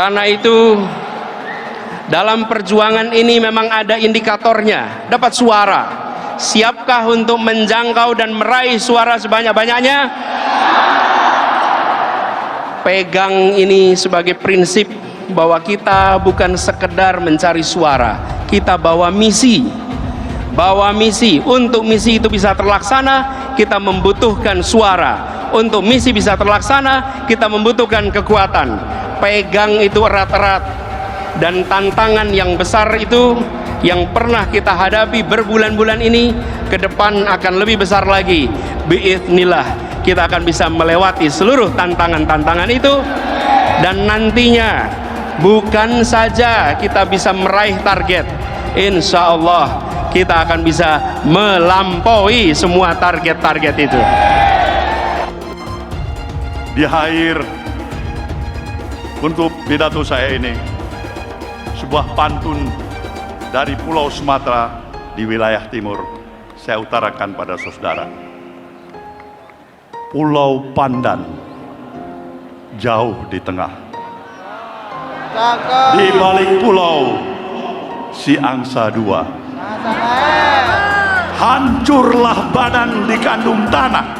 Karena itu dalam perjuangan ini memang ada indikatornya, dapat suara. Siapkah untuk menjangkau dan meraih suara sebanyak-banyaknya? Pegang ini sebagai prinsip bahwa kita bukan sekedar mencari suara, kita bawa misi. Bawa misi. Untuk misi itu bisa terlaksana, kita membutuhkan suara. Untuk misi bisa terlaksana, kita membutuhkan kekuatan. Pegang itu erat-erat. Dan tantangan yang besar itu yang pernah kita hadapi berbulan-bulan ini, ke depan akan lebih besar lagi. Biiznillah, kita akan bisa melewati seluruh tantangan-tantangan itu. Dan nantinya bukan saja kita bisa meraih target, insya Allah kita akan bisa melampaui semua target-target itu. Di akhir untuk pidato saya ini, sebuah pantun dari Pulau Sumatera di wilayah timur saya utarakan pada saudara. Pulau Pandan jauh di tengah, di balik pulau si angsa dua, hancurlah badan di kandung tanah,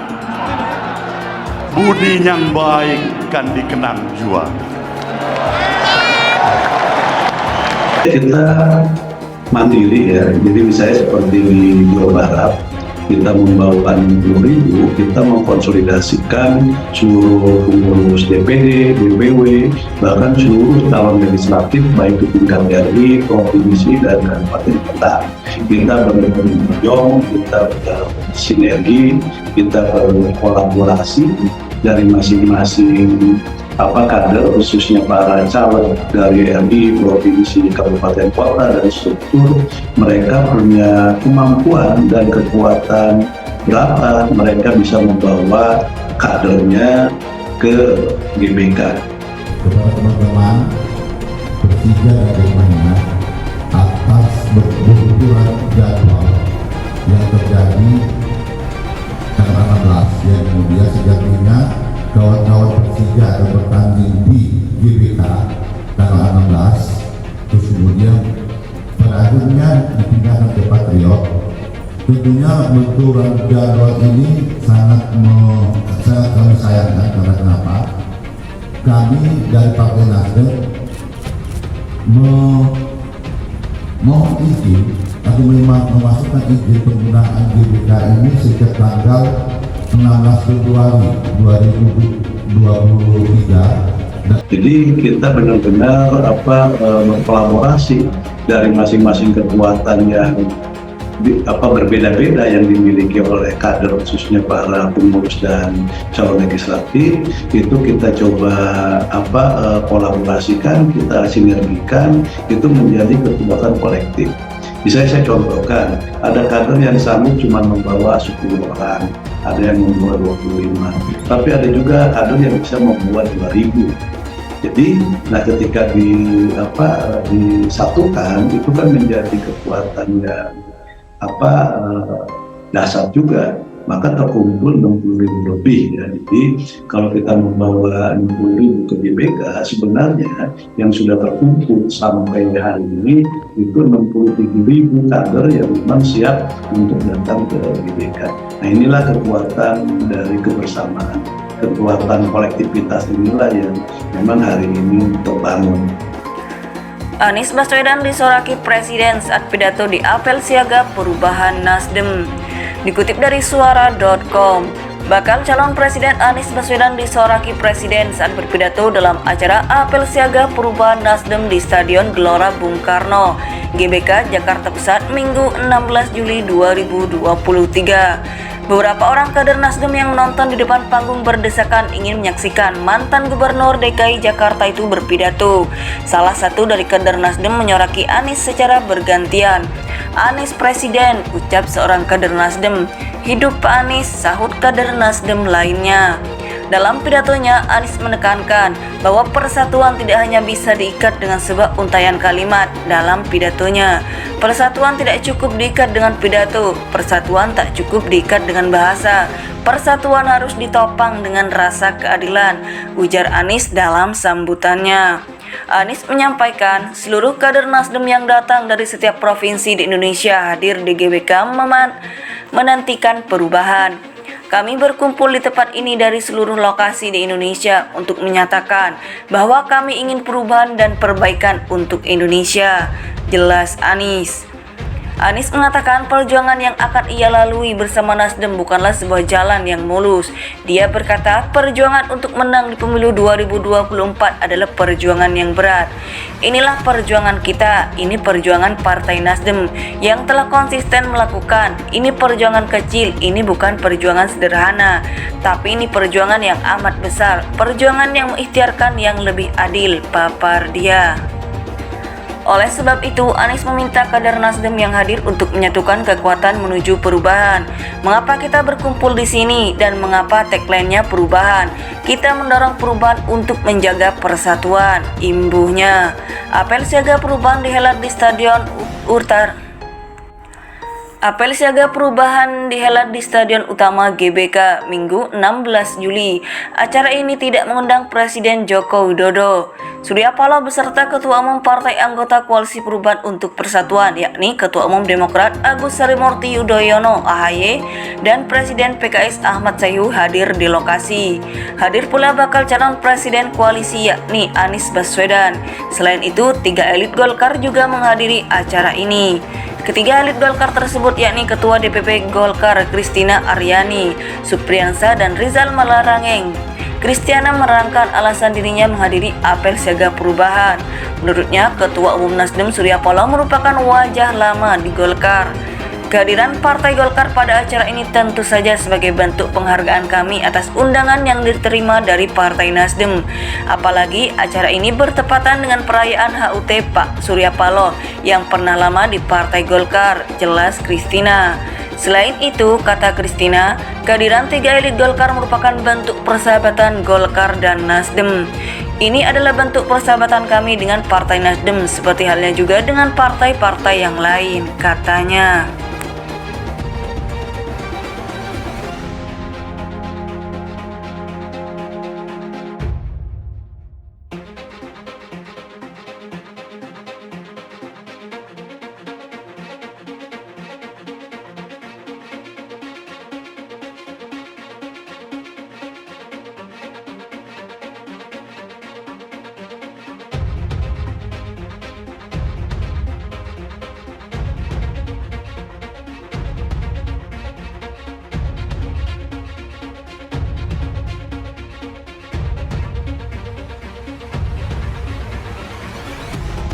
budi yang baik kan dikenang jua. Kita mandiri ya, jadi misalnya seperti di Jawa Barat kita membawa 60.000, kita mengkonsolidasikan seluruh pengurus DPD, DPW, bahkan seluruh calon legislatif baik di tingkat RI, provinsi dan kabupaten kota. Kita bergabung, kita bersinergi, kita berkolaborasi dari masing-masing kader, khususnya para caleg dari RI, provinsi, kabupaten kota dan struktur, mereka punya kemampuan dan kekuatan berapa mereka bisa membawa kadernya ke GBK. Kepada teman-teman bertiga bagaimana atas benturan jadwal yang terjadi tanggal 16, yang kemudian sejatinya kawan-kawan Persija akan bertanding di GBK tanggal 16, terus kemudian pada akhirnya dipindahkan ke Patriot. Tentunya benturan jadwal ini sangat kami sayangkan. Karena kenapa? Kami dari Partai Nasdem mohon izin atau memang memasukkan izin penggunaan GBK ini sejak tanggal 16 Februari 2023. Jadi kita benar-benar berkolaborasi dari masing-masing kekuatan yang berbeda-beda yang dimiliki oleh kader, khususnya para pengurus dan calon legislatif. Itu kita coba kolaborasikan, kita sinergikan, itu menjadi kekuatan kolektif. Bisa saya contohkan, ada kader yang sanggup cuma membawa 10 orang, ada yang membawa 25, tapi ada juga kader yang bisa membawa 2.000. Jadi, ketika disatukan, itu kan menjadi kekuatan yang dasar juga. Maka terkumpul 60.000 lebih ya. Jadi kalau kita membawa 60.000 ke GBK, sebenarnya yang sudah terkumpul sampai hari ini itu 63.000 kader yang memang siap untuk datang ke GBK. Nah, inilah kekuatan dari kebersamaan, kekuatan kolektivitas inilah yang memang hari ini terbangun. Anies Baswedan disoraki Presiden saat pidato di apel siaga perubahan Nasdem. Dikutip dari suara.com, bakal calon Presiden Anies Baswedan disoraki Presiden saat berpidato dalam acara apel siaga perubahan Nasdem di Stadion Gelora Bung Karno, GBK, Jakarta Pusat, Minggu 16 Juli 2023. Beberapa orang kader Nasdem yang menonton di depan panggung berdesakan ingin menyaksikan mantan Gubernur DKI Jakarta itu berpidato. Salah satu dari kader Nasdem menyoraki Anies secara bergantian. "Anies Presiden," ucap seorang kader Nasdem. "Hidup Pak Anies," sahut kader Nasdem lainnya. Dalam pidatonya, Anies menekankan bahwa persatuan tidak hanya bisa diikat dengan sebab untaian kalimat dalam pidatonya. Persatuan tidak cukup diikat dengan pidato, persatuan tak cukup diikat dengan bahasa. Persatuan harus ditopang dengan rasa keadilan, ujar Anies dalam sambutannya. Anies menyampaikan seluruh kader Nasdem yang datang dari setiap provinsi di Indonesia hadir di GBK menantikan perubahan. Kami berkumpul di tempat ini dari seluruh lokasi di Indonesia untuk menyatakan bahwa kami ingin perubahan dan perbaikan untuk Indonesia, jelas Anies. Anies mengatakan perjuangan yang akan ia lalui bersama Nasdem bukanlah sebuah jalan yang mulus. Dia berkata perjuangan untuk menang di pemilu 2024 adalah perjuangan yang berat. Inilah perjuangan kita, ini perjuangan Partai Nasdem yang telah konsisten melakukan. Ini perjuangan kecil, ini bukan perjuangan sederhana, tapi ini perjuangan yang amat besar, perjuangan yang mengikhtiarkan yang lebih adil, papar dia. Oleh sebab itu, Anies meminta kader Nasdem yang hadir untuk menyatukan kekuatan menuju perubahan. Mengapa kita berkumpul di sini dan mengapa tagline-nya perubahan? Kita mendorong perubahan untuk menjaga persatuan, imbuhnya. Apel siaga perubahan dihelat di Stadion Apel siaga perubahan dihelat di Stadion Utama GBK Minggu 16 Juli. Acara ini tidak mengundang Presiden Joko Widodo. Surya Paloh beserta Ketua Umum Partai Anggota Koalisi Perubahan untuk Persatuan, yakni Ketua Umum Demokrat Agus Harimurti Yudhoyono (AHY) dan Presiden PKS Ahmad Sayhu hadir di lokasi. Hadir pula bakal calon Presiden koalisi yakni Anies Baswedan. Selain itu, 3 elit Golkar juga menghadiri acara ini. Ketiga elit Golkar tersebut yakni Ketua DPP Golkar Kristina Aryani, Supriyansa, dan Rizal Malarangeng. Kristiana menerangkan alasan dirinya menghadiri apel siaga perubahan. Menurutnya, Ketua Umum Nasdem Surya Paloh merupakan wajah lama di Golkar. Kehadiran Partai Golkar pada acara ini tentu saja sebagai bentuk penghargaan kami atas undangan yang diterima dari Partai Nasdem. Apalagi acara ini bertepatan dengan perayaan HUT Pak Surya Paloh yang pernah lama di Partai Golkar, jelas Kristina. Selain itu, kata Kristina, kehadiran 3 elit Golkar merupakan bentuk persahabatan Golkar dan Nasdem. Ini adalah bentuk persahabatan kami dengan Partai Nasdem, seperti halnya juga dengan partai-partai yang lain, katanya.